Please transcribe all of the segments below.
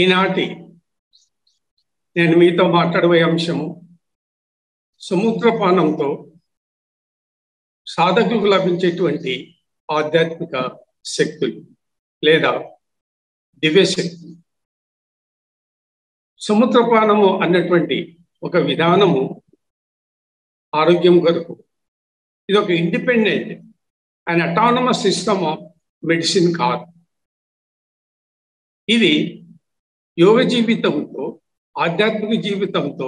ఈనాటి నేను మీతో మాట్లాడబోయే అంశము సముద్రపానంతో సాధకులకు లభించేటువంటి ఆధ్యాత్మిక శక్తులు లేదా దివ్య శక్తులు. సముద్రపానము అన్నటువంటి ఒక విధానము ఆరోగ్యం కొరకు ఇది ఒక independent and autonomous system of medicine కాదు. ఇది యోగ జీవితంతో, ఆధ్యాత్మిక జీవితంతో,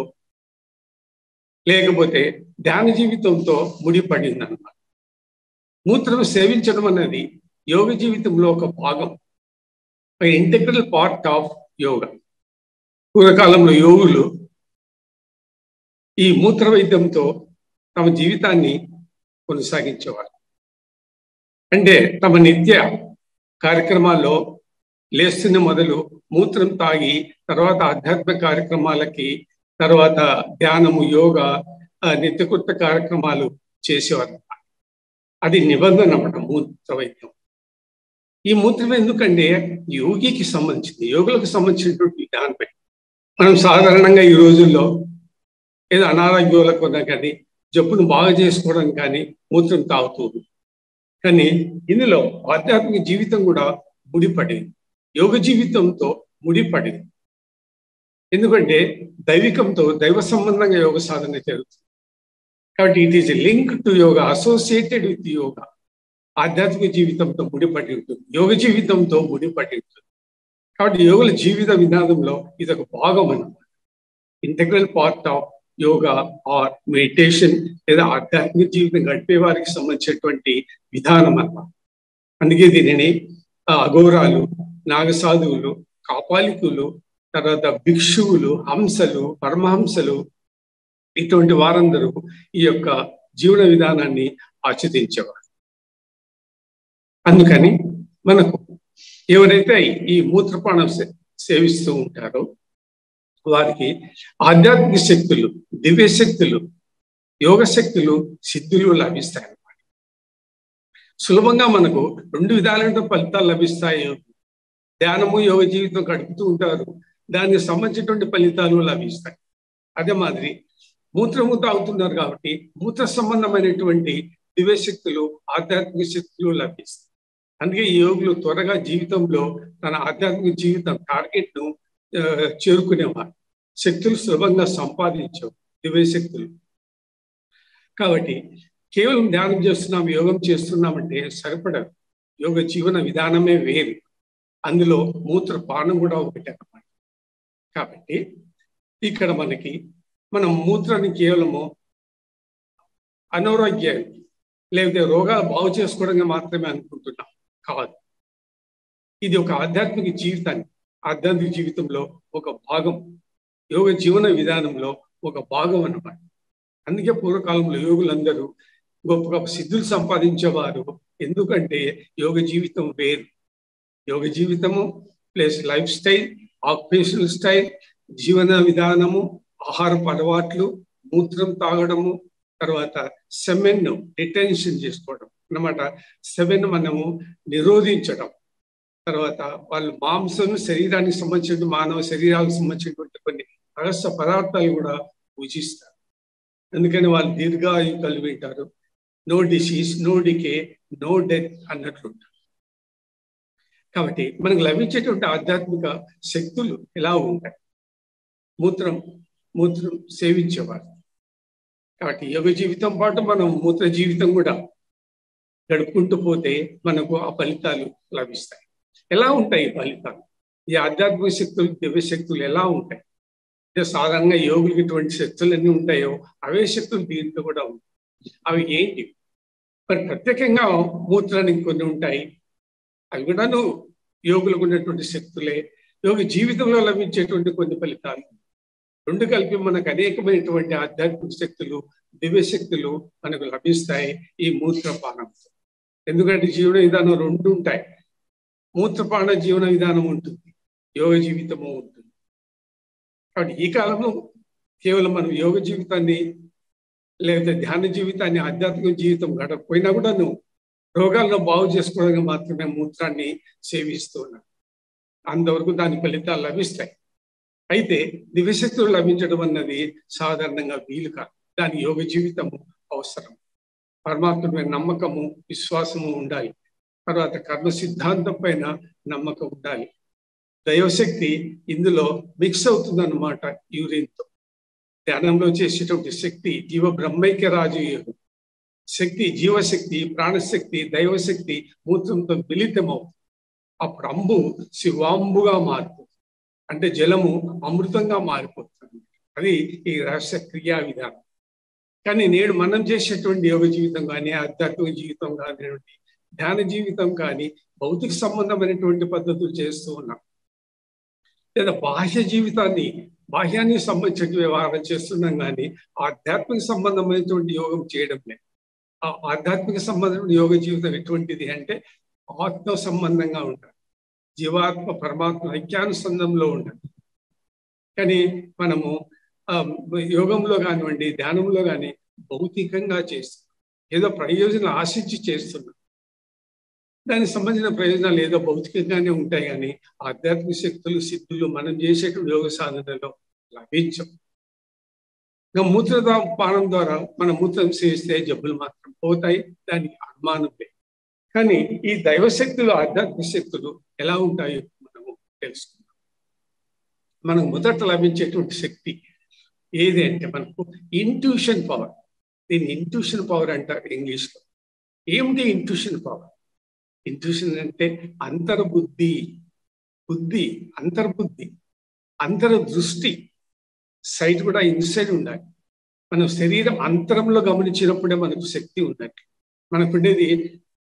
లేకపోతే ధ్యాన జీవితంతో ముడిపడింది అన్నమాట. మూత్రం సేవించడం అనేది యోగ జీవితంలో ఒక భాగం, ఇంటెగ్రల్ పార్ట్ ఆఫ్ యోగా. పూర్వకాలంలో యోగులు ఈ మూత్ర వైద్యంతో తమ జీవితాన్ని కొనసాగించేవారు. అంటే తమ నిత్య కార్యక్రమాల్లో లేస్తున్న మొదలు మూత్రం తాగి, తర్వాత ఆధ్యాత్మిక కార్యక్రమాలకి, తర్వాత ధ్యానము, యోగా, నిత్యకృత కార్యక్రమాలు చేసేవారు. అది నిబంధన అన్నమాట మూత్ర వైద్యం. ఈ మూత్రం ఎందుకంటే యోగికి సంబంధించింది, యోగులకు సంబంధించినటువంటి విధానమే. మనం సాధారణంగా ఈ రోజుల్లో ఏదో అనారోగ్యాలకు కానీ జబ్బును బాగా చేసుకోవడం కానీ మూత్రం తాగుతుంది. కానీ ఇందులో ఆధ్యాత్మిక జీవితం కూడా ముడిపడింది, యోగ జీవితంతో ముడిపడింది. ఎందుకంటే దైవికంతో, దైవ సంబంధంగా యోగ సాధన జరుగుతుంది కాబట్టి it is link to yoga, associated with yoga. ఆధ్యాత్మిక జీవితంతో ముడిపడి ఉంటుంది, యోగ జీవితంతో ముడిపడి ఉంటుంది. కాబట్టి యోగుల జీవిత విధానంలో ఇది ఒక భాగం అన్నమాట, integral part of yoga or meditation లేదా ఆధ్యాత్మిక జీవితం గడిపే వారికి సంబంధించినటువంటి విధానం అన్నమాట. అందుకే దీనిని అఘోరాలు, నాగసాధువులు, కాపాలికులు, తర్వాత భిక్షువులు, హంసలు, పరమహంసలు, ఇటువంటి వారందరూ ఈ యొక్క జీవన విధానాన్ని ఆచరించేవారు. అందుకని మనకు ఎవరైతే ఈ మూత్రపానం సేవిస్తూ ఉంటారో వారికి ఆధ్యాత్మిక శక్తులు, దివ్య శక్తులు, యోగ శక్తులు, సిద్ధులు లభిస్తాయి అన్నమాట. సులభంగా మనకు రెండు విధాలైన ఫలితాలు లభిస్తాయి. ధ్యానము, యోగ జీవితం గడుపుతూ ఉంటారు, దానికి సంబంధించినటువంటి ఫలితాలు లభిస్తాయి. అదే మాదిరి మూత్రము తాగుతున్నారు కాబట్టి మూత్ర సంబంధమైనటువంటి దివ్య శక్తులు, ఆధ్యాత్మిక శక్తులు లభిస్తాయి. అందుకే ఈ యోగులు త్వరగా జీవితంలో తన ఆధ్యాత్మిక జీవితం టార్గెట్ను చేరుకునేవారు. శక్తులు సులభంగా సంపాదించవు దివ్య శక్తులు. కాబట్టి కేవలం ధ్యానం చేస్తున్నాం, యోగం చేస్తున్నామంటే సరిపడదు. యోగ జీవన విధానమే వేరు, అందులో మూత్రపానం కూడా ఒకటి అన్నమాట. కాబట్టి ఇక్కడ మనం మూత్రాన్ని కేవలము అనారోగ్యానికి లేకపోతే రోగాలు బాగు చేసుకోవడంగా మాత్రమే అనుకుంటున్నాం, కాదు. ఇది ఒక ఆధ్యాత్మిక జీవితాన్ని, ఆధ్యాత్మిక జీవితంలో ఒక భాగం, యోగ జీవన విధానంలో ఒక భాగం అన్నమాట. అందుకే పూర్వకాలంలో యోగులందరూ గొప్ప గొప్ప సిద్ధులు సంపాదించేవారు. ఎందుకంటే యోగ జీవితం వేరు. యోగ జీవితము plus life style, occupational style, జీవన విధానము, ఆహారపు అలవాట్లు, మూత్రం తాగడము, తర్వాత సెమెన్ను డిటెన్షన్ చేసుకోవడం అన్నమాట. సెమెన్ మనము నిరోధించడం, తర్వాత వాళ్ళు మాంసం, శరీరానికి సంబంధించిన, మానవ శరీరాలకు సంబంధించినటువంటి కొన్ని రహస్య పదార్థాలు కూడా పూజిస్తారు. అందుకని వాళ్ళు దీర్ఘాయువు కలిగి ఉంటారు. No disease, no decay, no death అన్నట్లుంటారు. కాబట్టి మనకు లభించేటువంటి ఆధ్యాత్మిక శక్తులు ఎలా ఉంటాయి? మూత్రం సేవించేవారు. కాబట్టి యోగ జీవితం పాటు మనం మూత్ర జీవితం కూడా గడుపుకుంటూ పోతే మనకు ఆ ఫలితాలు లభిస్తాయి. ఎలా ఉంటాయి ఈ ఫలితాలు? ఈ ఆధ్యాత్మిక శక్తులు, దివ్య శక్తులు ఎలా ఉంటాయి? అంటే సాధారణంగా యోగులకి ఎటువంటి శక్తులు ఎన్ని ఉంటాయో అవే శక్తులు దీంట్లో కూడా ఉంటాయి. అవి ఏంటి? మరి ప్రత్యేకంగా మూత్రానికి కొన్ని ఉంటాయి, అవి కూడాను యోగులకు ఉన్నటువంటి శక్తులే. యోగ జీవితంలో లభించేటువంటి కొన్ని ఫలితాలు రెండు కలిపి మనకు అనేకమైనటువంటి ఆధ్యాత్మిక శక్తులు, దివ్య శక్తులు మనకు లభిస్తాయి ఈ మూత్రపానంతో. ఎందుకంటే జీవన విధానం రెండు ఉంటాయి. మూత్రపాన జీవన విధానం ఉంటుంది, యోగ జీవితము ఉంటుంది. కాబట్టి ఈ కాలంలో కేవలం మనం యోగ జీవితాన్ని లేకపోతే ధ్యాన జీవితాన్ని, ఆధ్యాత్మిక జీవితం గడపపోయినా కూడా రోగాలను బాగు చేసుకోవడానికి మాత్రమే మూత్రాన్ని సేవిస్తూ ఉన్నాం. అంతవరకు దాని ఫలితాలు లభిస్తాయి. అయితే దివ్యశక్తులు లభించడం అన్నది సాధారణంగా వీలు కాదు. దాని యోగ జీవితము అవసరం. పరమాత్మ మీద నమ్మకము, విశ్వాసము ఉండాలి. తర్వాత కర్మ సిద్ధాంతం పైన నమ్మకం ఉండాలి. దైవశక్తి ఇందులో మిక్స్ అవుతుందన్నమాట యూరిన్తో. ధ్యానంలో చేసేటువంటి శక్తి జీవ బ్రహ్మైక్య రాజయోగం శక్తి, జీవశక్తి, ప్రాణశక్తి, దైవశక్తి మూత్రంతో మిళితమవుతుంది. అప్పుడు అంబు శివాంబుగా మారుతుంది. అంటే జలము అమృతంగా మారిపోతుంది. అది ఈ రహస్య క్రియా విధానం. కానీ నేడు మనం చేసేటువంటి యోగ జీవితం కానీ, ఆధ్యాత్మిక జీవితం కానివ్వండి, ధ్యాన జీవితం కానీ భౌతిక సంబంధమైనటువంటి పద్ధతులు చేస్తూ ఉన్నాం. లేదా బాహ్యానికి సంబంధించిన వ్యవహారం చేస్తున్నాం కానీ ఆధ్యాత్మిక సంబంధమైనటువంటి యోగం చేయడం లేదు. ఆ ఆధ్యాత్మిక సంబంధమైన యోగ జీవితం ఎటువంటిది అంటే ఆత్మ సంబంధంగా ఉండాలి. జీవాత్మ పరమాత్మ ఐక్యానుసంధంలో ఉండాలి. కానీ మనము యోగంలో కానివ్వండి, ధ్యానంలో కానీ భౌతికంగా చేస్తున్నాం. ఏదో ప్రయోజనం ఆశించి చేస్తున్నాం. దానికి సంబంధించిన ప్రయోజనాలు ఏదో భౌతికంగానే ఉంటాయి కానీ ఆధ్యాత్మిక శక్తులు, సిద్ధులు మనం చేసేటువంటి యోగ సాధనలో లభించవు. ఇంకా మూత్రపానం ద్వారా మన మూత్రం సేవిస్తే జబ్బులు మాత్రం పోతాయి, దానికి అనుమానం లేదు. కానీ ఈ దైవశక్తులు, ఆధ్యాత్మిక శక్తులు ఎలా ఉంటాయో మనము తెలుసుకుందాం. మనకు మొదట లభించేటువంటి శక్తి ఏది అంటే మనకు ఇంట్యూషన్ పవర్. దీన్ని ఇంట్యూషన్ పవర్ అంటారు ఇంగ్లీష్లో. ఏమిటి ఇంట్యూషన్ పవర్? ఇంట్యూషన్ అంటే అంతర్బుద్ధి, అంతర్బుద్ధి, అంతర్దృష్టి. సైట్ కూడా ఇన్సైడ్ ఉండాలి. మనం శరీరం అంతరంలో గమనించినప్పుడే మనకు శక్తి ఉన్నట్టు. మనకుండేది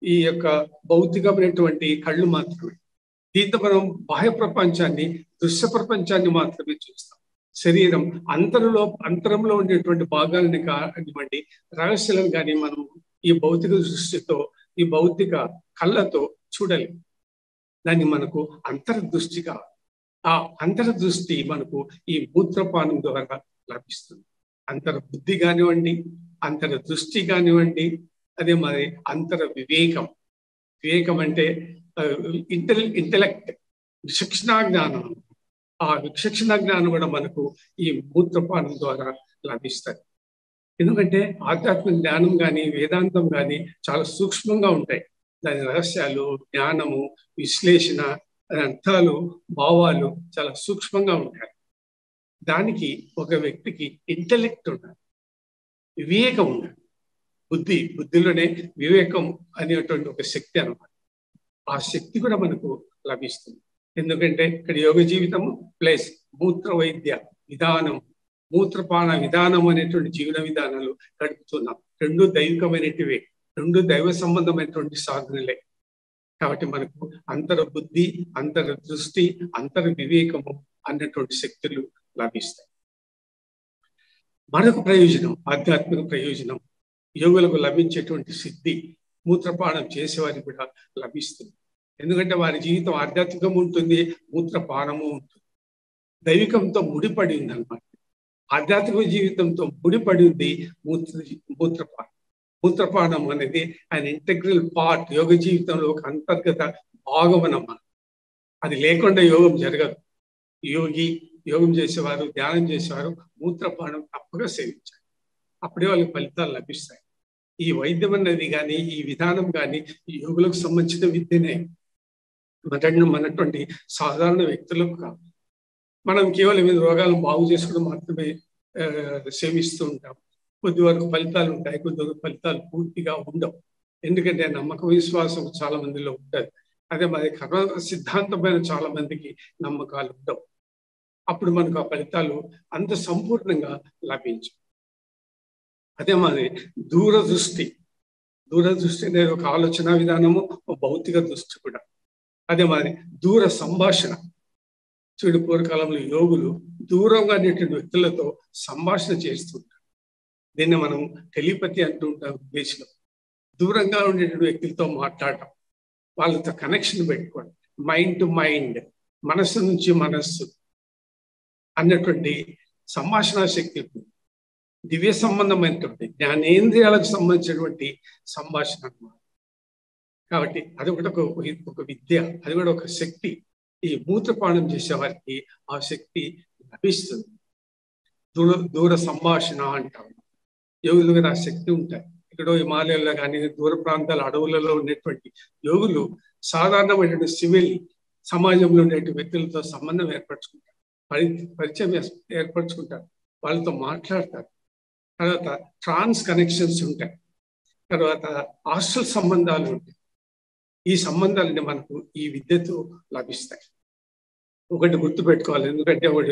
ఈ యొక్క భౌతికమైనటువంటి కళ్ళు మాత్రమే. దీంతో మనం బాహ్య ప్రపంచాన్ని, దృశ్య ప్రపంచాన్ని మాత్రమే చూస్తాం. శరీరం అంతరంలో ఉండేటువంటి భాగాలని కానివ్వండి, రహస్యాలను కానీ మనం ఈ భౌతిక దృష్టితో, ఈ భౌతిక కళ్ళతో చూడలేం. దాన్ని మనకు అంతర్దృష్టి కావాలి. ఆ అంతర్దృష్టి మనకు ఈ మూత్రపానం ద్వారా లభిస్తుంది. అంతర్బుద్ధి కానివ్వండి, అంతర్దృష్టి కానివ్వండి, అదే మరి అంతర వివేకం. వివేకం అంటే ఇంటెలెక్ట్, విచక్షణా జ్ఞానం. ఆ విచక్షణా జ్ఞానం కూడా మనకు ఈ మూత్రపానం ద్వారా లభిస్తుంది. ఎందుకంటే ఆధ్యాత్మిక జ్ఞానం కానీ, వేదాంతం కానీ చాలా సూక్ష్మంగా ఉంటాయి. దాని రహస్యాలు, జ్ఞానము, విశ్లేషణ, అర్థాలు, భావాలు చాలా సూక్ష్మంగా ఉంటాయి. దానికి ఒక వ్యక్తికి ఇంటెలెక్ట్ ఉండాలి, వివేకం ఉండాలి. బుద్ధిలోనే వివేకం అనేటువంటి ఒక శక్తి అన్నమాట. ఆ శక్తి కూడా మనకు లభిస్తుంది. ఎందుకంటే ఇక్కడ యోగ జీవితము ప్లస్ మూత్ర వైద్య విధానం, మూత్రపాన విధానం అనేటువంటి జీవన విధానాలు గడుపుతున్నాం. రెండు దైవికమైనటివే, రెండు దైవ సంబంధమైనటువంటి సాధనలే. కాబట్టి మనకు అంతర్బుద్ధి, అంతర్దృష్టి, వివేకము అన్నటువంటి శక్తులు లభిస్తాయి. మరొక ప్రయోజనం, ఆధ్యాత్మిక ప్రయోజనం, యోగులకు లభించేటువంటి సిద్ధి మూత్రపానం చేసేవారికి కూడా లభిస్తుంది. ఎందుకంటే వారి జీవితం ఆధ్యాత్మికం ఉంటుంది, మూత్రపానము ఉంటుంది. దైవికంతో ముడిపడి ఉంది అనమాట. ఆధ్యాత్మిక జీవితంతో ముడిపడి ఉంది మూత్రపానం. మూత్రపానం అనేది ఆయన ఇంటెగ్రల్ పార్ట్, యోగ జీవితంలో ఒక అంతర్గత భాగం అన్నమాట. అది లేకుండా యోగం జరగదు. యోగం చేసేవారు, ధ్యానం చేసేవారు మూత్రపానం తప్పగా సేవించాలి. అప్పుడే వాళ్ళకి ఫలితాలు లభిస్తాయి. ఈ వైద్యం అన్నది కానీ, ఈ విధానం కానీ ఈ యోగులకు సంబంధించిన విద్యనే. మనటువంటి సాధారణ వ్యక్తులకు కాదు. మనం కేవలం ఈ రోగాలను బాగు చేసుకోవడం మాత్రమే సేవిస్తూ ఉంటాం. కొద్ది వరకు ఫలితాలు ఉంటాయి, కొద్ది వరకు ఫలితాలు పూర్తిగా ఉండవు. ఎందుకంటే నమ్మకం, విశ్వాసం చాలా మందిలో ఉంటుంది. అదే మరి కర్మ సిద్ధాంతమైన చాలా మందికి నమ్మకాలు ఉండవు. అప్పుడు మనకు ఆ ఫలితాలు అంత సంపూర్ణంగా లభించవు. అదే మరి దూరదృష్టి అనేది ఒక ఆలోచన విధానము, ఒక భౌతిక దృష్టి కూడా. అదే మరి దూర సంభాషణ. చూడు, పూర్వకాలంలో యోగులు దూరంగా ఉండేటువంటి వ్యక్తులతో సంభాషణ చేస్తుంటారు. దీన్ని మనం టెలిపతి అంటూ ఉంటాం ఇంగ్లీష్లో. దూరంగా ఉండేటువంటి వ్యక్తులతో మాట్లాడటం, వాళ్ళతో కనెక్షన్ పెట్టుకోవడం, మైండ్ టు మైండ్, మనస్సు నుంచి మనస్సు అన్నటువంటి సంభాషణ శక్తి ఉంటుంది. దివ్య సంబంధమైనటువంటి జ్ఞానేంద్రియాలకు సంబంధించినటువంటి సంభాషణ అన్నమాట. కాబట్టి అది కూడా ఒక విద్య, అది కూడా ఒక శక్తి. ఈ మూత్రపానం చేసే వారికి ఆ శక్తి లభిస్తుంది. దూర సంభాషణ అంటాం. యోగులుగా ఆ శక్తి ఉంటాయి. ఎక్కడో హిమాలయాల్లో కానీ దూర ప్రాంతాల అడవులలో ఉన్నటువంటి యోగులు సాధారణమైనటువంటి సివిల్ సమాజంలో ఉండే వ్యక్తులతో సంబంధం ఏర్పరచుకుంటారు, పరిచయం ఏర్పరచుకుంటారు, వాళ్ళతో మాట్లాడతారు. తర్వాత ట్రాన్స్ కనెక్షన్స్ ఉంటాయి. తర్వాత హాస్టల్ సంబంధాలు ఉంటాయి. ఈ సంబంధాలని మనకు ఈ విద్యతో లభిస్తాయి. ఒకటి గుర్తుపెట్టుకోవాలి, ఎందుకంటే ఒకటి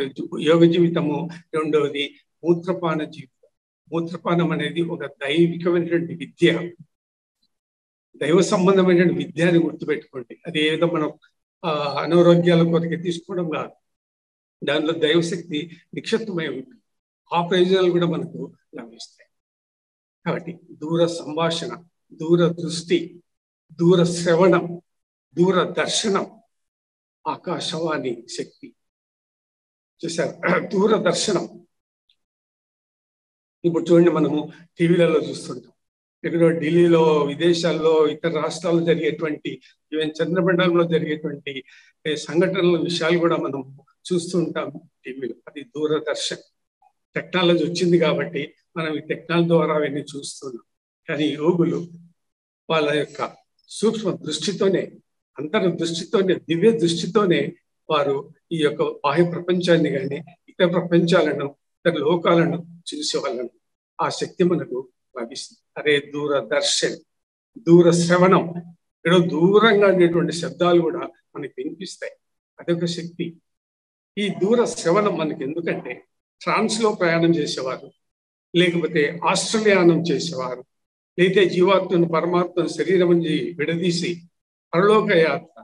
యోగ జీవితము, రెండవది మూత్రపాన జీవితం. మూత్రపానం అనేది ఒక దైవికమైనటువంటి విద్య, దైవ సంబంధమైనటువంటి విద్య అని గుర్తుపెట్టుకోండి. అది ఏదో మనం అనారోగ్యాల కొరకు తీసుకోవడం కాదు. దానిలో దైవశక్తి నిక్షిప్తమై ఉంటుంది. ఆ ప్రయోజనాలు కూడా మనకు లభిస్తాయి. కాబట్టి దూర సంభాషణ, దూర దృష్టి, దూర శ్రవణం, దూర దర్శనం, ఆకాశవాణి శక్తి. చూసారు, దూరదర్శనం. ఇప్పుడు చూడండి, మనము టీవీలలో చూస్తుంటాం. ఎక్కడో ఢిల్లీలో, విదేశాల్లో, ఇతర రాష్ట్రాల్లో జరిగేటువంటి, ఈవెన్ చంద్రమండలంలో జరిగేటువంటి సంఘటనల విషయాలు కూడా మనం చూస్తూ ఉంటాం టీవీలో. అది దూరదర్శన్. టెక్నాలజీ వచ్చింది కాబట్టి మనం ఈ టెక్నాలజీ ద్వారా అవన్నీ చూస్తున్నాం. కానీ యోగులు వాళ్ళ యొక్క సూక్ష్మ దృష్టితోనే, అంతర్ దృష్టితోనే, దివ్య దృష్టితోనే వారు ఈ యొక్క బాహ్య ప్రపంచాన్ని కానీ ఇతర ప్రపంచాలను, ఇతర లోకాలను చూసేవాళ్ళను. ఆ శక్తి మనకు లభిస్తుంది. అదే దూరదర్శన్, దూర శ్రవణం. ఏదో దూరంగా ఉండేటువంటి శబ్దాలు కూడా మనకి వినిపిస్తాయి. అదొక శక్తి. ఈ దూర శ్రవణం మనకి ఎందుకంటే, ఫ్రాన్స్ లో ప్రయాణం చేసేవారు, లేకపోతే ఆస్ట్రేలియానం చేసేవారు, లేకపోతే జీవాత్మను పరమాత్మను శరీరం నుంచి విడదీసి పరలోక యాత్ర,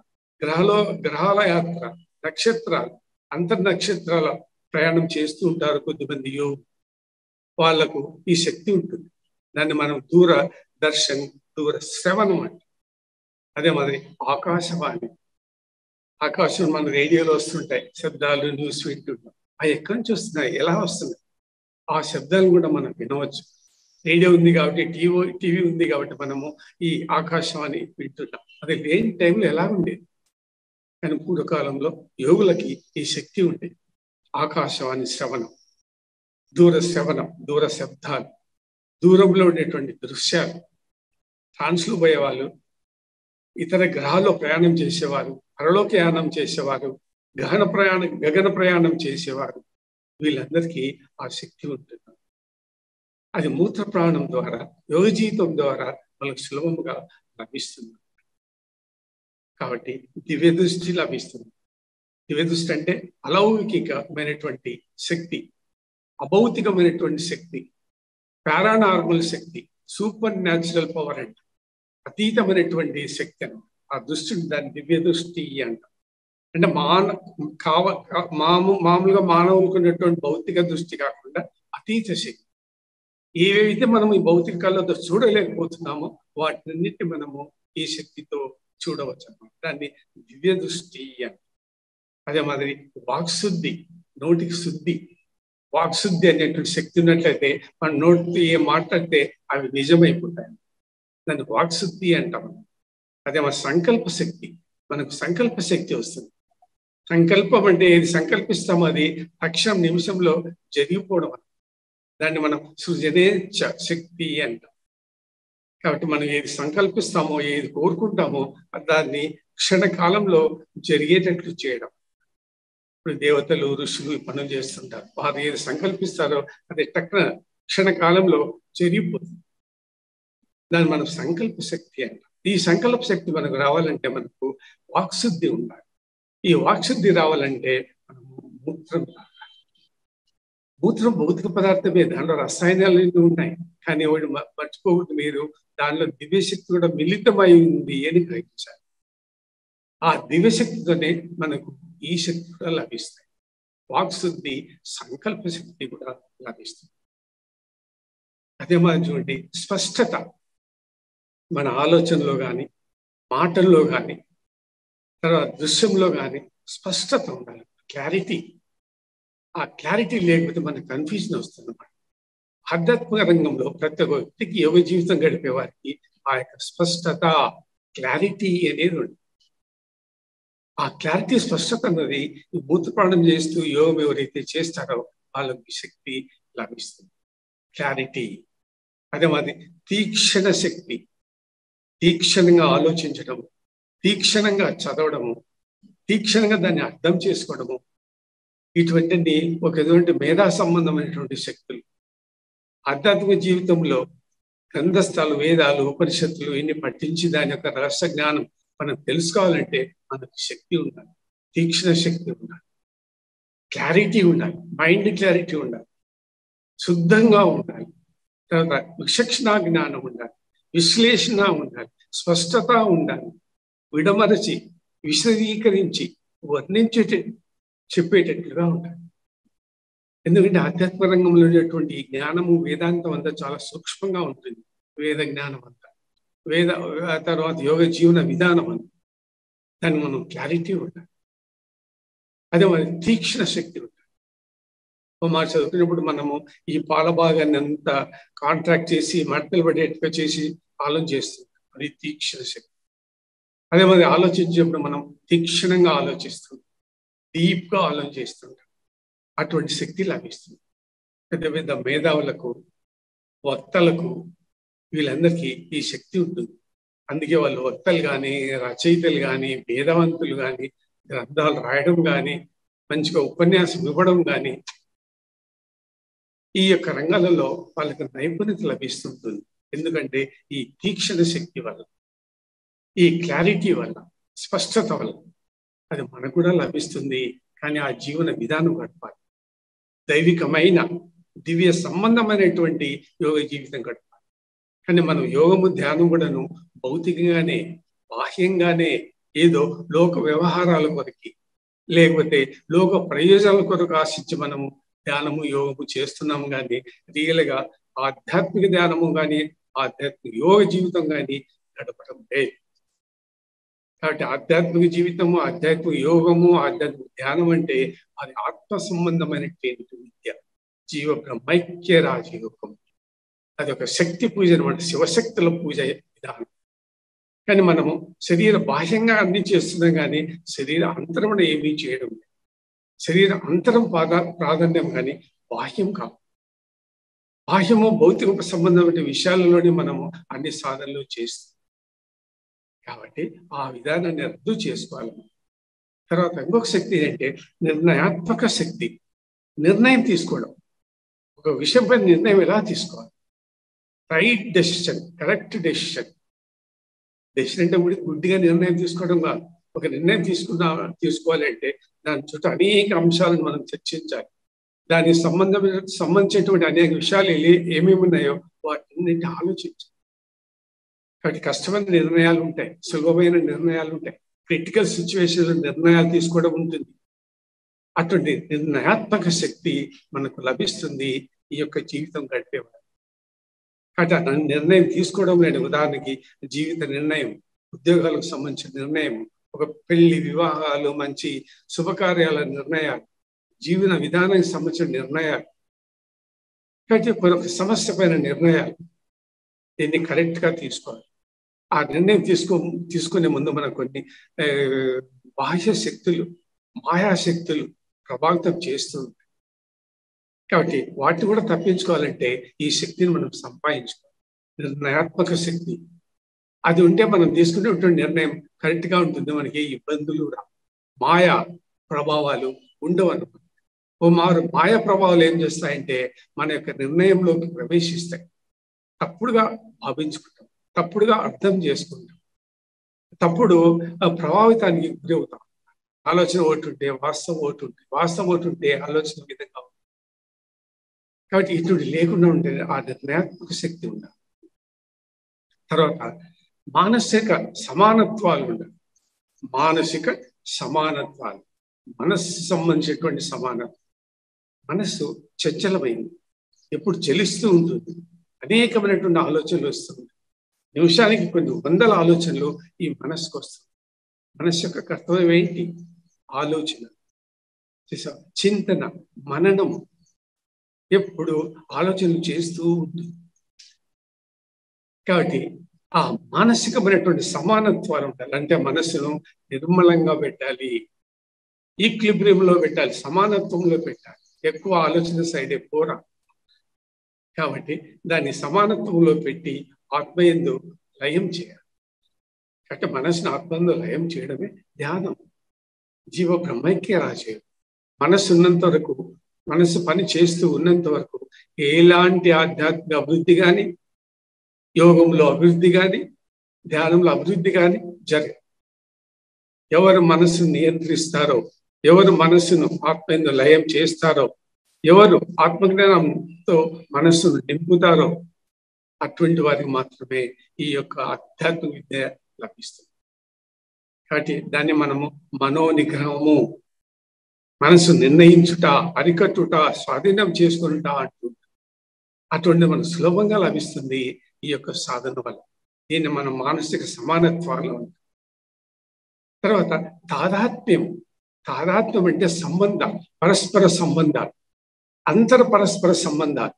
గ్రహాల యాత్ర, నక్షత్రాలు, అంతర్నక్షత్రాల ప్రయాణం చేస్తూ ఉంటారు కొద్దిమంది యోగులు. వాళ్లకు ఈ శక్తి ఉంటుంది. దాన్ని మనం దూర దర్శన్, దూర శ్రవణం అంటే. అదే మరి ఆకాశవాణి. ఆకాశం మన రేడియోలో వస్తుంటాయి శబ్దాలు, న్యూస్ వింటుంటాం. అవి ఎక్కడి నుంచి వస్తున్నాయి, ఎలా వస్తున్నాయి? ఆ శబ్దాలు కూడా మనం వినవచ్చు. రేడియో ఉంది కాబట్టి, టీవీ ఉంది కాబట్టి మనము ఈ ఆకాశవాణి వింటున్నాం. అది లేని టైంలో ఎలా ఉండేది? కానీ పూర్వకాలంలో యోగులకి ఈ శక్తి ఉండేది. ఆకాశవాణి శ్రవణం, దూర శ్రవణం, దూర శబ్దాలు, దూరంలో ఉండేటువంటి దృశ్యాలు. ఫ్రాన్స్లో పోయేవాళ్ళు, ఇతర గ్రహాల్లో ప్రయాణం చేసేవారు, పరలోకయానం చేసేవారు, గగన ప్రయాణం చేసేవారు, వీళ్ళందరికీ ఆ శక్తి ఉంటుంది. అది మూత్ర ప్రాణం ద్వారా, యోగ జీవితం ద్వారా మనకు సులభముగా లభిస్తుంది. కాబట్టి దివ్య దృష్టి లభిస్తుంది. దివ్య దృష్టి అంటే అలౌకికమైనటువంటి శక్తి, అభౌతికమైనటువంటి శక్తి, పారానార్మల్ శక్తి, సూపర్ న్యాచురల్ పవర్ అంట, అతీతమైనటువంటి శక్తి అంట. ఆ దృష్టిని దాన్ని దివ్య దృష్టి అంట. అంటే మామూలుగా మానవులకు ఉన్నటువంటి భౌతిక దృష్టి కాకుండా అతీత శక్తి. ఏవైతే మనం ఈ భౌతిక కళ్ళతో చూడలేకపోతున్నామో వాటినన్నిటి మనము ఈ శక్తితో చూడవచ్చు అన్నమాట. దాన్ని దివ్య దృష్టి అంట. అదే మాదిరి వాక్శుద్ధి, నోటికి శుద్ధి. వాక్శుద్ధి అనేటువంటి శక్తి ఉన్నట్లయితే మన నోటితో ఏం మాట్లాడితే అవి నిజమైపోతాయి. దాన్ని వాక్శుద్ధి అంటాం. అదే మన సంకల్ప శక్తి. మనకు సంకల్ప శక్తి వస్తుంది. సంకల్పం అంటే ఏది సంకల్పిస్తామో అది తక్షణం నిమిషంలో జరిగిపోవడం. దాన్ని మనం సృజనేచ్ఛ శక్తి అంటాం. కాబట్టి మనం ఏది సంకల్పిస్తామో, ఏది కోరుకుంటామో దాన్ని క్షణకాలంలో జరిగేటట్లు చేయడం. ఇప్పుడు దేవతలు, ఋషులు పనులు చేస్తుంటారు. వారు ఏది సంకల్పిస్తారో అది క్షణకాలంలో జరిగిపోతుంది. దాన్ని మనం సంకల్ప శక్తి అంటాం. ఈ సంకల్ప శక్తి మనకు రావాలంటే మనకు వాక్శుద్ధి ఉండాలి. ఈ వాక్శుద్ధి రావాలంటే మనం మూత్రం తాగాలి. మూత్రం భౌతిక పదార్థమే, దాంట్లో రసాయనాలు ఉన్నాయి. కానీ వాడు మర్చిపోకూడదు, మీరు దానిలో దివ్యశక్తి కూడా మిళితమై ఉంది అని గ్రహించాలి. ఆ దివ్యశక్తితోనే మనకు ఈ శక్తి కూడా లభిస్తాయి. వాక్శుద్ధి, సంకల్ప శక్తి కూడా లభిస్తుంది. అదే మనం చూడండి, స్పష్టత. మన ఆలోచనలో కానీ, మాటల్లో కానీ, తర్వాత దృశ్యంలో కానీ స్పష్టత ఉండాలి, క్లారిటీ. ఆ క్లారిటీ లేకపోతే మనకు కన్ఫ్యూజన్ వస్తుంది. ఆధ్యాత్మిక రంగంలో ప్రతి ఒక్క వ్యక్తికి యోగ జీవితం గడిపే వారికి ఆ యొక్క స్పష్టత, క్లారిటీ అనేది ఉంది. ఆ క్లారిటీ స్పష్టత అన్నది మూత్రపానం చేస్తూ యోగం ఎవరైతే చేస్తారో వాళ్ళకి శక్తి లభిస్తుంది. క్లారిటీ. అదే మాది తీక్షణ శక్తి, తీక్షణంగా ఆలోచించడం, తీక్షణంగా చదవడము, తీక్షణంగా దాన్ని అర్థం చేసుకోవడము, ఇటువంటి ఒక ఎటువంటి మేధా సంబంధమైనటువంటి శక్తులు. ఆధ్యాత్మిక జీవితంలో గ్రంథస్థాలు, వేదాలు, ఉపనిషత్తులు ఇన్ని పఠించి దాని యొక్క రహస్య జ్ఞానం మనం తెలుసుకోవాలంటే మనకు శక్తి ఉండాలి, తీక్షణ శక్తి ఉండాలి, క్లారిటీ ఉండాలి, మైండ్ క్లారిటీ ఉండాలి, శుద్ధంగా ఉండాలి, తర్వాత విచక్షణ జ్ఞానం ఉండాలి, విశ్లేషణ ఉండాలి, స్పష్టత ఉండాలి, విడమరచి విశదీకరించి వర్ణించే చెప్పేటట్లుగా ఉండాలి. ఎందుకంటే ఆధ్యాత్మిక రంగంలో ఉన్నటువంటి ఈ జ్ఞానము, వేదాంతం అంతా చాలా సూక్ష్మంగా ఉంటుంది. వేద జ్ఞానం అంతా, తర్వాత యోగ జీవన విధానం అంతా, దాన్ని మనం క్లారిటీ ఉండాలి. అదే మరి తీక్షణ శక్తి ఉండాలి. మా చదువుకున్నప్పుడు మనము ఈ పాల భాగాన్ని అంతా కాంట్రాక్ట్ చేసి మడతలు పడేట్టుగా చేసి ఆలోచన చేస్తుంది. అది తీక్షణ శక్తి. అదే మరి ఆలోచించేప్పుడు మనం తీక్షణంగా ఆలోచిస్తుంది, డీప్గా ఆలోచన చేస్తుంటాం. అటువంటి శక్తి లభిస్తుంది. పెద్ద పెద్ద మేధావులకు, వక్తలకు, వీళ్ళందరికీ ఈ శక్తి ఉంటుంది. అందుకే వాళ్ళు వక్తలు కానీ, రచయితలు కానీ, వేదవంతులు కానీ, గ్రంథాలు రాయడం కానీ, మంచిగా ఉపన్యాసం ఇవ్వడం కానీ, ఈ యొక్క రంగాలలో వాళ్ళకి నైపుణ్యత లభిస్తుంటుంది. ఎందుకంటే ఈ తీక్షణ శక్తి వల్ల, ఈ క్లారిటీ వల్ల, స్పష్టత వల్ల అది మనకు కూడా లభిస్తుంది. కానీ ఆ జీవన విధానం గడపాలి. దైవికమైన దివ్య సంబంధమైనటువంటి యోగ జీవితం గడపాలి. కానీ మనం యోగము, ధ్యానం కూడాను భౌతికంగానే, బాహ్యంగానే ఏదో లోక వ్యవహారాల కొరకు, లేకపోతే లోక ప్రయోజనాల కొరకు ఆశించి మనము ధ్యానము, యోగము చేస్తున్నాము. కానీ రియల్గా ఆధ్యాత్మిక ధ్యానము కానీ, ఆధ్యాత్మిక యోగ జీవితం కానీ గడపడం లేదు. కాబట్టి ఆధ్యాత్మిక జీవితము, ఆధ్యాత్మిక యోగము, ఆధ్యాత్మిక ధ్యానం అంటే అది ఆత్మ సంబంధమైనటువంటి విద్య. జీవ బ్రహ్మైక్య రాజయోగం, అది ఒక శక్తి పూజ అనమాట, శివశక్తుల పూజ విధానం. కానీ మనము శరీర బాహ్యంగా అన్ని చేస్తున్నాం, కానీ శరీర అంతరం ఏమీ చేయడం లేదు. శరీర అంతరం ప్రాధాన్యం, కానీ బాహ్యం కాదు. బాహ్యము భౌతిక సంబంధమైన విషయాలలోనే మనము అన్ని సాధనలు చేస్తాం. కాబట్టి ఆ విధానాన్ని రద్దు చేసుకోవాలి. తర్వాత ఇంకొక శక్తి ఏంటంటే నిర్ణయాత్మక శక్తి. నిర్ణయం తీసుకోవడం, ఒక విషయంపై నిర్ణయం ఎలా తీసుకోవాలి, right decision, correct decision. Decision అంటే గుడ్డిగా నిర్ణయం తీసుకోవడం కాదు. ఒక నిర్ణయం తీసుకోవాలి అంటే దాని చుట్టూ అనేక అంశాలను మనం చర్చించాలి. దానికి సంబంధించినటువంటి అనేక విషయాలు ఏమేమి ఉన్నాయో వాటిని ఆలోచించాలి. కాబట్టి కష్టమైన నిర్ణయాలు ఉంటాయి, సులభమైన నిర్ణయాలు ఉంటాయి, క్రిటికల్ సిచ్యువేషన్ నిర్ణయాలు తీసుకోవడం ఉంటుంది. అటువంటి నిర్ణయాత్మక శక్తి మనకు లభిస్తుంది ఈ యొక్క జీవితం గడిపేవాడు. కాబట్టి నిర్ణయం తీసుకోవడం లేని, ఉదాహరణకి జీవిత నిర్ణయం, ఉద్యోగాలకు సంబంధించిన నిర్ణయం, ఒక పెళ్లి, వివాహాలు, మంచి శుభకార్యాల నిర్ణయాలు, జీవన విధానానికి సంబంధించిన నిర్ణయాలు, కాబట్టి ఒక సమస్య పైన నిర్ణయాలు, దీన్ని కరెక్ట్ గా తీసుకోవాలి. ఆ నిర్ణయం తీసుకునే ముందు మనకు కొన్ని బాహ్య శక్తులు, మాయాశక్తులు ప్రభావితం చేస్తూ ఉంటాయి. కాబట్టి వాటిని కూడా తప్పించుకోవాలంటే ఈ శక్తిని మనం సంపాదించుకోవాలి. నిర్ణయాత్మక శక్తి అది ఉంటే మనం తీసుకునేటువంటి నిర్ణయం కరెక్ట్ గా ఉంటుంది. మనకి ఏ ఇబ్బందులు రా, మాయా ప్రభావాలు ఉండవన్నమాట. మాయా ప్రభావాలు ఏం చేస్తాయంటే మన యొక్క నిర్ణయంలోకి ప్రవేశిస్తాయి. తప్పుడుగా భావించుకుంటాం, తప్పుడుగా అర్థం చేసుకుంటాం, తప్పుడు ప్రభావితానికి గురవుతాం. ఆలోచన ఒకటి ఉంటే వాస్తవం ఒకటి ఉంటుంది, వాస్తవం ఒకటి ఉంటే ఆలోచన విధంగా ఉంటుంది. కాబట్టి ఇటువంటి లేకుండా ఉంటే ఆ నిర్ణయాత్మక శక్తి ఉండాలి. తర్వాత మానసిక సమానత్వాలు ఉండాలి. మానసిక సమానత్వాలు, మనస్సు సంబంధించినటువంటి సమానత్వం. మనస్సు చంచలమైంది, ఎప్పుడు చలిస్తూ ఉంటుంది, అనేకమైనటువంటి ఆలోచనలు వస్తుంది. నిమిషానికి కొన్ని వందల ఆలోచనలు ఈ మనస్సుకు వస్తుంది. మనస్సు యొక్క కర్తవ్యం ఏంటి? ఆలోచన, చింతన, మననము, ఎప్పుడు ఆలోచనలు చేస్తూ ఉంటుంది. కాబట్టి ఆ మానసికమైనటువంటి సమానత్వాలు ఉండాలి. అంటే మనసును నిర్మలంగా పెట్టాలి, ఈక్విలిబ్రియంలో పెట్టాలి, సమానత్వంలో పెట్టాలి. ఎక్కువ ఆలోచన సైడ్ ఎక్కువ. కాబట్టి దాన్ని సమానత్వంలో పెట్టి ఆత్మయందు లయం చేయాలి. అంటే మనసును ఆత్మయందు లయం చేయడమే ధ్యానం. జీవ బ్రహ్మైక్య రాజేయం. మనస్సు ఉన్నంత వరకు, మనస్సు పని చేస్తూ ఉన్నంత వరకు ఎలాంటి ఆధ్యాత్మిక అభివృద్ధి కానీ, యోగంలో అభివృద్ధి కానీ, ధ్యానంలో అభివృద్ధి కానీ జరగదు. ఎవరు మనస్సును నియంత్రిస్తారో, ఎవరు మనస్సును ఆత్మయందు లయం చేస్తారో, ఎవరు ఆత్మజ్ఞానంతో మనస్సును నింపుతారో అటువంటి వారికి మాత్రమే ఈ యొక్క ఆధ్యాత్మిక విద్య లభిస్తుంది. కాబట్టి దాన్ని మనము మనోనిగ్రహము, మనసు నిర్ణయించుట, అరికట్టుట, స్వాధీనం చేసుకునుట అంటుంటాం. అటువంటి మనకు సులభంగా లభిస్తుంది ఈ యొక్క సాధన వల్ల. దీన్ని మనం మానసిక సమానత్వాలు. తర్వాత తాదాత్మ్యం. తాదాత్మ్యం అంటే సంబంధాలు, పరస్పర సంబంధాలు, అంతర పరస్పర సంబంధాలు.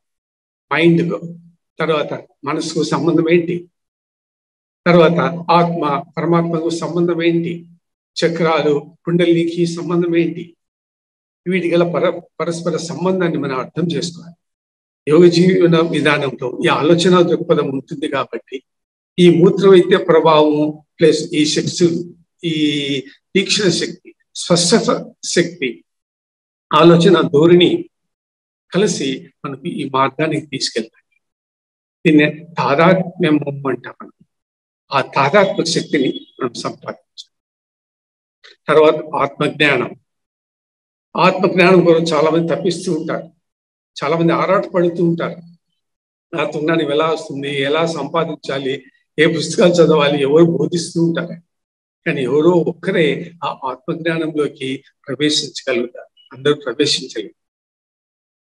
మైండ్కు, తర్వాత మనసుకు సంబంధం ఏంటి, తర్వాత ఆత్మ పరమాత్మకు సంబంధం ఏంటి, చక్రాలు కుండలికి సంబంధం ఏంటి, వీటి గల పరస్పర సంబంధాన్ని మనం అర్థం చేసుకోవాలి. యోగ జీవన విధానంలో ఈ ఆలోచన దృక్పథం ఉంటుంది కాబట్టి ఈ మూత్రవైద్య ప్రభావం ప్లస్ ఈ శక్తి, ఈ తీక్షణ శక్తి, స్పష్టత శక్తి, ఆలోచన ధోరణి కలిసి మనకు ఈ మార్గానికి తీసుకెళ్తాయి. దీన్ని తాదాత్మ్యము అంటాం. మనం ఆ తాదాత్మ్య శక్తిని మనం సంపాదించాలి. తర్వాత ఆత్మజ్ఞానం. ఆత్మజ్ఞానం కోసం చాలా మంది తప్పిస్తూ ఉంటారు, చాలా మంది ఆరాటపడుతూ ఉంటారు. ఆత్మజ్ఞానం ఎలా వస్తుంది, ఎలా సంపాదించాలి, ఏ పుస్తకాలు చదవాలి, ఎవరు బోధిస్తూ ఉంటారు. కానీ ఎవరో ఒక్కరే ఆ ఆత్మజ్ఞానంలోకి ప్రవేశించగలుగుతారు, అందరూ ప్రవేశించలేరు.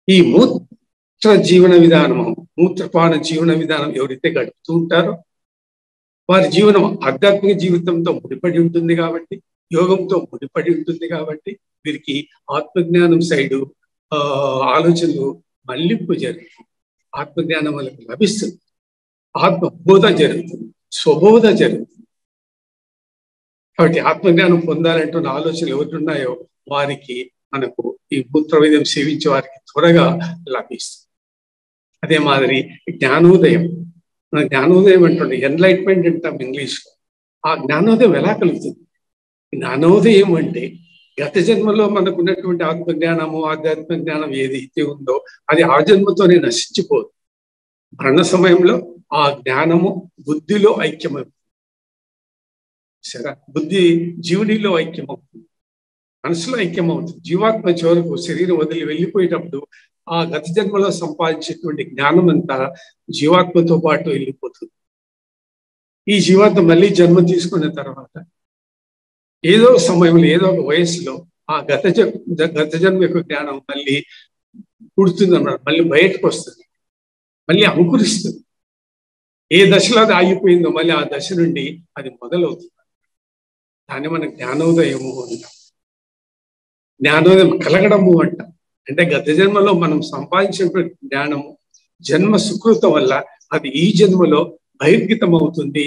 ఈ మూత్ర జీవన విధానము, మూత్రపాన జీవన విధానం ఎవరైతే గడుపుతూ ఉంటారో వారి జీవనం ఆధ్యాత్మిక జీవితంతో ముడిపడి ఉంటుంది కాబట్టి, యోగంతో ముడిపడి ఉంటుంది కాబట్టి వీరికి ఆత్మజ్ఞానం సైడు ఆలోచనలు మళ్లింపు జరుగుతుంది. ఆత్మజ్ఞానం వాళ్ళకి లభిస్తుంది, ఆత్మబోధ జరుగుతుంది, స్వబోధ జరుగుతుంది. కాబట్టి ఆత్మజ్ఞానం పొందాలంటున్న ఆలోచనలు ఎవరున్నాయో వారికి మనకు ఈ మూత్రవేదం సేవించే వారికి త్వరగా లభిస్తుంది. అదే మాదిరి జ్ఞానోదయం. మన జ్ఞానోదయం అంటుండే ఎన్లైట్మెంట్ అంటాం ఇంగ్లీష్లో. ఆ జ్ఞానోదయం ఎలా కలుగుతుంది? జ్ఞానోదయం అంటే గత జన్మలో మనకు ఉన్నటువంటి ఆత్మజ్ఞానము, ఆధ్యాత్మిక జ్ఞానం ఏదైతే ఉందో అది ఆ జన్మతోనే నశించిపోదు. మరణ సమయంలో ఆ జ్ఞానము బుద్ధిలో ఐక్యమవుతుంది. సరే, బుద్ధి జీవునిలో ఐక్యమవుతుంది, మనసులో ఐక్యమవుతుంది. జీవాత్మ చివరకు శరీరం వదిలి వెళ్ళిపోయేటప్పుడు ఆ గత జన్మలో సంపాదించేటువంటి జ్ఞానం అంతా జీవాత్మతో పాటు వెళ్ళిపోతుంది. ఈ జీవాత్మ మళ్ళీ జన్మ తీసుకున్న తర్వాత ఏదో సమయంలో, ఏదో ఒక వయసులో ఆ గత జన్మ యొక్క జ్ఞానం మళ్ళీ పుడుతుంది అన్నమాట, మళ్ళీ బయటకు వస్తుంది, మళ్ళీ అంకురిస్తుంది. ఏ దశలో అది ఆగిపోయిందో మళ్ళీ ఆ దశ నుండి అది మొదలవుతుంది. దాన్ని మనం జ్ఞానోదయము అంటాం. జ్ఞానోదయం కలగడము అంటాం. అంటే గత జన్మలో మనం సంపాదించినటువంటి జ్ఞానము జన్మ సుకృతం వల్ల అది ఈ జన్మలో బహిర్గతం అవుతుంది,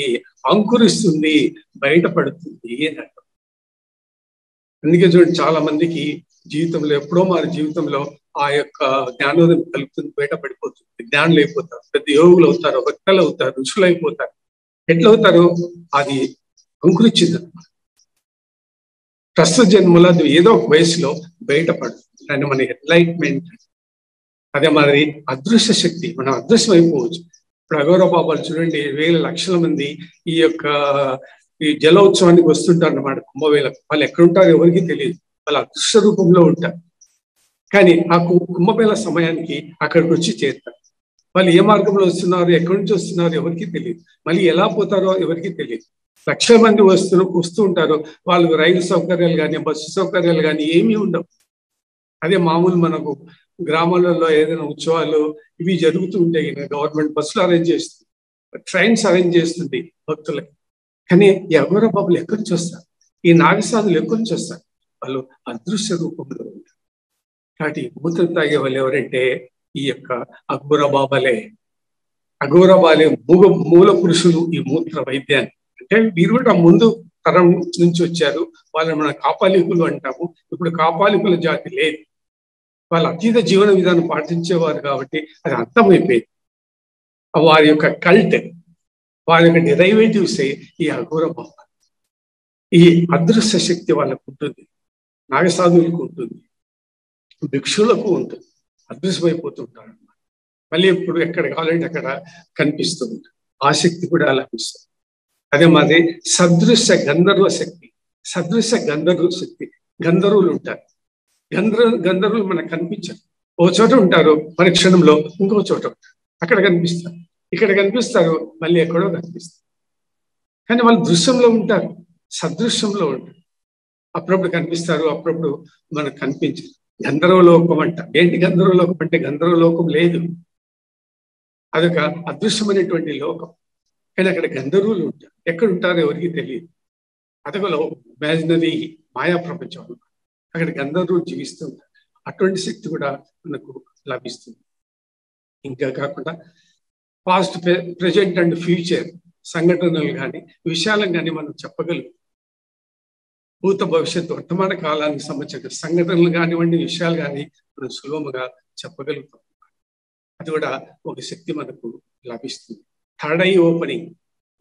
అంకురిస్తుంది, బయటపడుతుంది అని అంటాం. అందుకే చూడండి, చాలా మందికి జీవితంలో ఎప్పుడో వారి జీవితంలో ఆ యొక్క జ్ఞానోదయం కలుగుతుంది, బయటపడిపోతుంది. జ్ఞానులు అయిపోతారు, పెద్ద యోగులు అవుతారు, భక్తులు అవుతారు, ఋషులు అయిపోతారు. ఎట్లవుతారు? అది అంకురించిందన్నమాట. ప్రస్తుత జన్మలో అది ఏదో ఒక వయసులో బయటపడుతుంది. దాన్ని మన ఎన్లైట్మెంట్. అదే మాదిరి అదృశ్య శక్తి, మనం అదృశ్యం అయిపోవచ్చు. ఇప్పుడు అఘోర బాబాలు చూడండి, వేల లక్షల మంది ఈ యొక్క ఈ జలోత్సవానికి వస్తుంటారు అన్నమాట, కుంభమేళకు. వాళ్ళు ఎక్కడుంటారో ఎవరికి తెలియదు, వాళ్ళు అదృశ్య రూపంలో ఉంటారు. కానీ ఆ కుంభమేళ సమయానికి అక్కడికి వచ్చి చేరుతారు. వాళ్ళు ఏ మార్గంలో వస్తున్నారు, ఎక్కడి నుంచి వస్తున్నారు ఎవరికి తెలియదు, మళ్ళీ ఎలా పోతారో ఎవరికి తెలియదు. లక్షల మంది వస్తూ ఉంటారు. వాళ్ళు రైలు సౌకర్యాలు కానీ, బస్సు సౌకర్యాలు కానీ ఏమీ ఉండవు. అదే మామూలు మనకు గ్రామాలలో ఏదైనా ఉత్సవాలు ఇవి జరుగుతూ ఉంటాయి, గవర్నమెంట్ బస్సులు అరేంజ్ చేస్తుంది, ట్రైన్స్ అరేంజ్ చేస్తుంది భక్తులకి. కానీ ఈ అఘోర బాబులు ఎక్కడి నుంచి వస్తారు, ఈ నాగసాధులు ఎక్కడి నుంచి వస్తారు? వాళ్ళు అదృశ్య రూపంలో ఉంటారు. కాబట్టి మూత్రం తాగే వాళ్ళు ఎవరంటే ఈ యొక్క అఘోర బాబాలే. అఘోర బాల్యం మూల పురుషులు ఈ మూత్ర వైద్యాన్ని. అంటే వీరు కూడా ముందు తరం నుంచి వచ్చారు. వాళ్ళని మన కాపాలికులు అంటాము. ఇప్పుడు కాపాలికుల జాతి లేదు. వాళ్ళ అతీత జీవన విధానం పాటించేవారు కాబట్టి అది అర్థమైపోయింది. వారి యొక్క కల్ట్, వారి యొక్క డెరైవేటివ్స్ ఈ అఘోర భావం. ఈ అదృశ్య శక్తి వాళ్ళకు ఉంటుంది, నాగసాధువులకు ఉంటుంది, భిక్షులకు ఉంటుంది. అదృశ్యమైపోతుంటారు. మళ్ళీ ఇప్పుడు ఎక్కడ కావాలంటే అక్కడ కనిపిస్తూ ఉంటుంది. ఆ శక్తి కూడా లభిస్తుంది. అదే మాది సదృశ్య గంధర్వ శక్తి. సదృశ్య గంధర్వ శక్తి, గంధర్వులు ఉంటారు. గంధర్వులు మనకు కనిపించారు. ఓ చోట ఉంటారు, మన క్షణంలో ఇంకో చోట ఉంటారు. అక్కడ కనిపిస్తారు, ఇక్కడ కనిపిస్తారు, మళ్ళీ ఎక్కడో కనిపిస్తారు. కానీ వాళ్ళు దృశ్యంలో ఉంటారు, సదృశ్యంలో ఉంటారు. అప్పుడప్పుడు కనిపిస్తారు, అప్పుడప్పుడు మనకు కనిపించరు. గంధర్వలోకం అంట. ఏంటి గంధర్వలోకం అంటే? గంధర్వలోకం లేదు, అదొక అదృశ్యమైనటువంటి లోకం. కానీ అక్కడ గంధర్వులు ఉంటారు. ఎక్కడ ఉంటారో ఎవరికి తెలియదు. అదొక ఇమాజినరీ మాయా ప్రపంచం. అక్కడ గంధర్వులు జీవిస్తూ ఉంటారు. అటువంటి శక్తి కూడా మనకు లభిస్తుంది. ఇంకా కాకుండా పాస్ట్, ప్రెజెంట్ అండ్ ఫ్యూచర్ సంఘటనలు కానీ విషయాలను కానీ మనం చెప్పగలం. భూత భవిష్యత్తు వర్తమాన కాలానికి సంబంధించిన సంఘటనలు కానివ్వండి, విషయాలు కానీ మనం సులభంగా చెప్పగలుగుతాం. అది కూడా ఒక శక్తి మనకు లభిస్తుంది. థర్డ్ ఐ ఓపెనింగ్,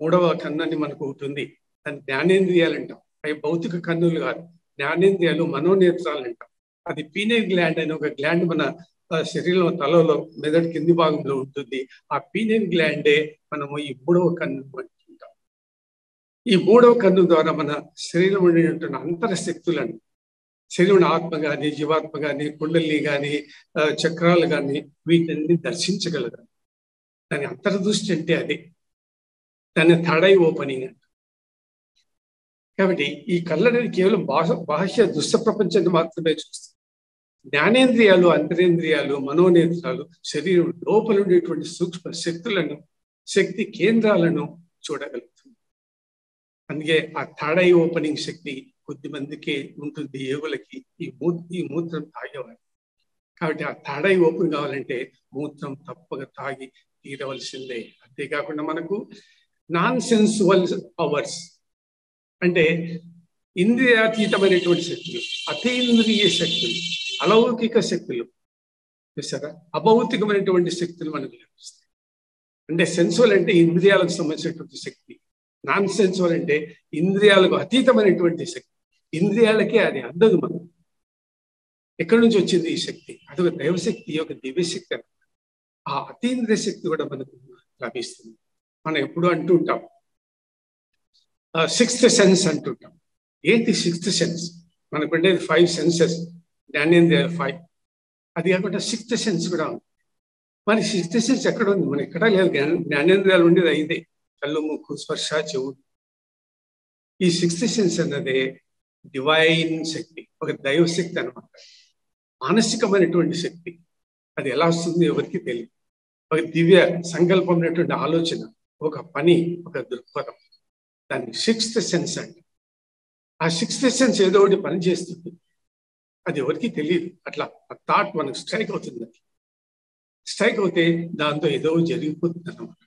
మూడవ కన్నుని మనకు ఉంటుంది. దాన్ని జ్ఞానేంద్రియాలు అంటాం. అవి భౌతిక కన్నులు కాదు, జ్ఞానేంద్రియాలు, మనోనేత్రాలు అంటాం. అది పీనియల్ గ్లాండ్ అనే ఒక గ్లాండ్ మన శరీరంలో, తలలో, మెదడు కింది భాగంలో ఉంటుంది. ఆ పీనియల్ గ్లాండే మనము ఈ మూడవ కన్ను అంటుంటాం. ఈ మూడవ కన్ను ద్వారా మన శరీరం ఉండేటువంటి అంతర శక్తులను, శరీరం ఆత్మ కానీ, జీవాత్మ కానీ, కుండలిని కానీ, చక్రాలు కానీ, వీటిని దర్శించగలదు. దాని అంతర్దృష్టి అంటే అది. దాన్ని థర్డ్ ఐ ఓపెనింగ్ అంట. కాబట్టి ఈ కళ్ళనేది కేవలం బాహ్య దృశ్య ప్రపంచాన్ని మాత్రమే చూస్తుంది. జ్ఞానేంద్రియాలు, అంతరేంద్రియాలు, మనోనేత్రాలు శరీరం లోపల ఉండేటువంటి సూక్ష్మ శక్తులను, శక్తి కేంద్రాలను చూడగలుగుతుంది. అందుకే ఆ థర్డ్ ఐ ఓపెనింగ్ శక్తి కొద్ది మందికి ఉంటుంది, యోగులకి. ఈ మూత్రం తాగేవారు. కాబట్టి ఆ థర్డ్ ఐ ఓపెన్ కావాలంటే మూత్రం తప్పక తాగి తీరవలసిందే. అంతేకాకుండా మనకు నాన్ సెన్సువల్ పవర్స్ అంటే ఇంద్రియాతీతమైనటువంటి శక్తులు, అతీంద్రియ శక్తులు, అలౌకిక శక్తులు, చూసారా, అభౌతికమైనటువంటి శక్తులు మనకు లభిస్తాయి. అంటే సెన్సువల్ అంటే ఇంద్రియాలకు సంబంధించినటువంటి శక్తి, నాన్ సెన్సువల్ అంటే ఇంద్రియాలకు అతీతమైనటువంటి శక్తి. ఇంద్రియాలకే అది అందదు. మనం ఎక్కడి నుంచి వచ్చింది ఈ శక్తి? అదొక దైవశక్తి, ఒక దివ్యశక్తి అన్నమాట. ఆ అతీంద్రియ శక్తి కూడా మనకు లభిస్తుంది. మనం ఎప్పుడు అంటుంటాం సిక్స్త్ సెన్స్ అంటుంటాం. ఏంటి సిక్స్త్ సెన్స్? మనకు ఉండేది 5 సెన్సెస్, జ్ఞానేంద్రియాలు 5. అది కాకుండా సిక్స్త్ సెన్స్ కూడా ఉంది. మరి సిక్స్త్ సెన్స్ ఎక్కడ ఉంది? మన ఎక్కడా లేదు. జ్ఞానేంద్రియాలు ఉండేది 5: కళ్ళు, ముక్కు, స్పర్శ, చెవుడు. ఈ సిక్స్త్ సెన్స్ అన్నదే డివైన్ శక్తి, ఒక దైవశక్తి అన్నమాట. మానసికమైనటువంటి శక్తి. అది ఎలా వస్తుంది ఎవరికి తెలియదు. ఒక దివ్య సంకల్పమైనటువంటి ఆలోచన, ఒక పని, ఒక దృక్పథం, దాన్ని సిక్స్త్ సెన్స్ అంటే. ఆ సిక్స్త్ సెన్స్ ఏదో ఒకటి పని చేస్తుంది, అది ఎవరికి తెలియదు. అట్లా ఆ థాట్ మనకు స్ట్రైక్ అవుతుంది. అది స్ట్రైక్ అవుతే దాంతో ఏదో జరిగిపోతుంది అన్నమాట.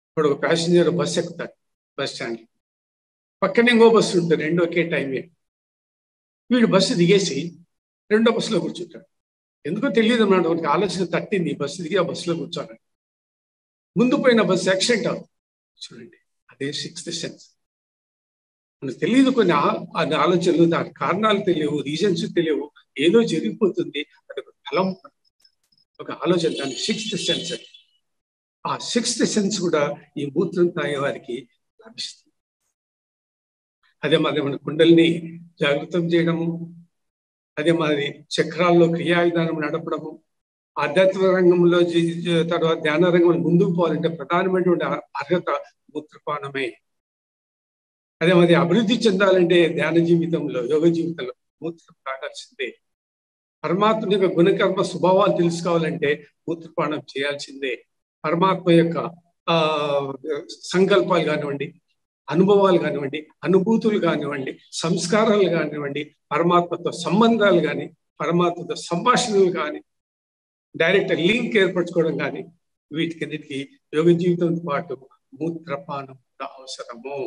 ఇప్పుడు ఒక ప్యాసింజర్ బస్సు ఎక్కుతాడు బస్ స్టాండ్, పక్కనే ఇంకో బస్సు ఉంటుంది, రెండు ఒకే టైమే. వీడు బస్సు దిగేసి రెండో బస్సులో కూర్చుంటాడు. ఎందుకో తెలియదు అన్నమాట, వాడికి ఆలోచన తట్టింది బస్సు దిగి ఆ బస్సులో కూర్చోాలని. ముందు పోయిన బస్సు యాక్సిడెంట్ అవుతుంది. చూడండి, అదే సిక్స్త్ సెన్స్. మనకు తెలియదు, కొన్ని ఆలోచనలు, దాని కారణాలు తెలియవు, రీజన్స్ తెలియవు, ఏదో జరిగిపోతుంది. అది ఒక ఫలం, ఒక ఆలోచన, దాని సిక్స్త్ సెన్స్. ఆ సిక్స్త్ సెన్స్ కూడా ఈ మూత్రం తాగే వారికి లభిస్తుంది. అదే మాది మన కుండలిని జాగృతం చేయడము, అదే మాది చక్రాల్లో క్రియా విధానం నడపడము, ఆధ్యాత్మిక రంగంలో తర్వాత ధ్యాన రంగంలో ముందుకు పోవాలంటే ప్రధానమైనటువంటి అర్హత మూత్రపానమే. అదే మాది అభివృద్ధి చెందాలంటే ధ్యాన జీవితంలో, యోగ జీవితంలో మూత్రం తాగాల్సిందే. పరమాత్మ యొక్క గుణకర్మ స్వభావాలు తెలుసుకోవాలంటే మూత్రపానం చేయాల్సిందే. పరమాత్మ యొక్క సంకల్పాలు కానివ్వండి, అనుభవాలు కానివ్వండి, అనుభూతులు కానివ్వండి, సంస్కారాలు కానివ్వండి, పరమాత్మతో సంబంధాలు కానీ, పరమాత్మతో సంభాషణలు కానీ, డైరెక్ట్ లింక్ ఏర్పరచుకోవడం కానీ, వీటికన్నిటికీ యోగ జీవితంతో పాటు మూత్రపానం కూడా అవసరము.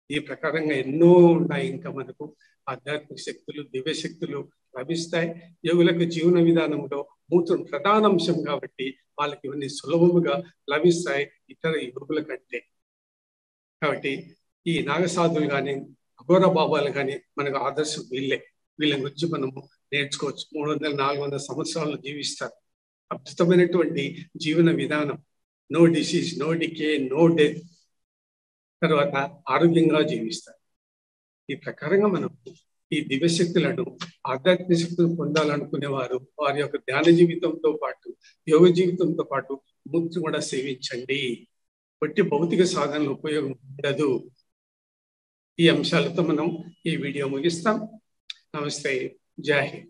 ఈ ప్రకారంగా ఎన్నో ఉన్నాయి. ఇంకా మనకు ఆధ్యాత్మిక శక్తులు, దివ్య శక్తులు లభిస్తాయి. యోగులకు జీవన విధానంలో మూత్రం ప్రధాన అంశం కాబట్టి వాళ్ళకి ఇవన్నీ సులభముగా లభిస్తాయి ఇతర యోగుల కంటే. కాబట్టి ఈ నాగసాధులు కానీ అఘోర బాబాలు కానీ మనకు ఆదర్శం వీళ్ళ గురించి మనము నేర్చుకోవచ్చు. 300-400 సంవత్సరాలు జీవిస్తారు. అద్భుతమైనటువంటి జీవన విధానం. No disease, no decay, no death. తర్వాత ఆరోగ్యంగా జీవిస్తారు. ఈ ప్రకారంగా మనం ఈ దివ్యశక్తులను, ఆధ్యాత్మిక శక్తులను పొందాలనుకునే వారు వారి యొక్క ధ్యాన జీవితంతో పాటు, యోగ జీవితంతో పాటు మూర్తి కూడా సేవించండి. బట్టి భౌతిక సాధనలు ఉపయోగం ఉండదు. ఈ అంశాలతో మనం ఈ వీడియో ముగిస్తాం. నమస్తే. జై హింద్.